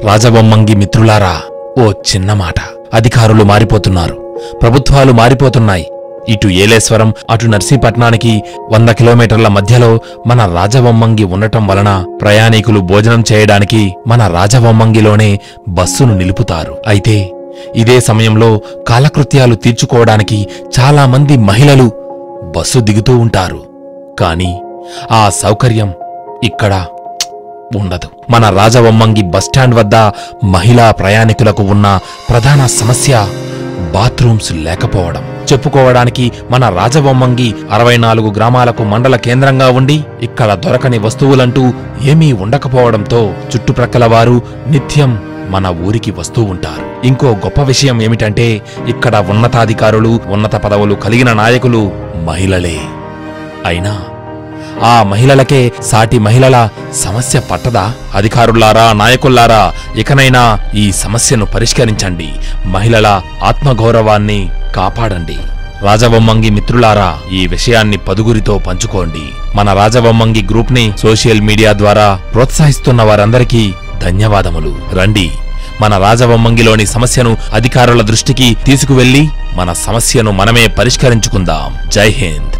రాజవొమ్మంగి మిత్రులారా, ఓ చిన్న మాట. అధికారులు మారిపోతున్నారు, ప్రభుత్వాలు మారిపోతున్నాయి. ఇటు ఏలేశ్వరం, అటు నర్సీపట్నానికి 100 కిలోమీటర్ల మధ్యలో మన రాజవొమ్మంగి ఉండటం వలన ప్రయాణికులు భోజనం చేయడానికి మన రాజవొమ్మంగిలోనే బస్సును నిలుపుతారు. అయితే ఇదే సమయంలో కాలకృత్యాలు తీర్చుకోవడానికి చాలామంది మహిళలు బస్సు దిగుతూ ఉంటారు. కాని ఆ సౌకర్యం ఇక్కడ ఉండదు. మన రాజవొమ్మంగి బస్టాండ్ వద్ద మహిళా ప్రయాణికులకు ఉన్న ప్రధాన సమస్య బాత్రూమ్స్ లేకపోవడం. చెప్పుకోవడానికి మన రాజవొమ్మంగి 64 గ్రామాలకు మండల కేంద్రంగా ఉండి ఇక్కడ దొరకని వస్తువులంటూ ఏమీ ఉండకపోవడంతో చుట్టుప్రక్కల వారు నిత్యం మన ఊరికి వస్తూ ఉంటారు. ఇంకో గొప్ప విషయం ఏమిటంటే ఇక్కడ ఉన్నతాధికారులు, ఉన్నత పదవులు కలిగిన నాయకులు మహిళలే. అయినా ఆ మహిళలకే సాటి మహిళల సమస్య పట్టదా? అధికారులారా, నాయకుల్లారా, ఇకనైనా ఈ సమస్యను పరిష్కరించండి. మహిళల ఆత్మగౌరవాన్ని కాపాడండి. రాజవొమ్మంగి మిత్రులారా, ఈ విషయాన్ని 10గురితో పంచుకోండి. మన రాజవొమ్మంగి గ్రూప్ని సోషల్ మీడియా ద్వారా ప్రోత్సహిస్తున్న వారందరికీ ధన్యవాదములు. రండి, మన రాజవొమ్మంగిలోని సమస్యను అధికారుల దృష్టికి తీసుకువెళ్లి మన సమస్యను మనమే పరిష్కరించుకుందాం. జై హింద్.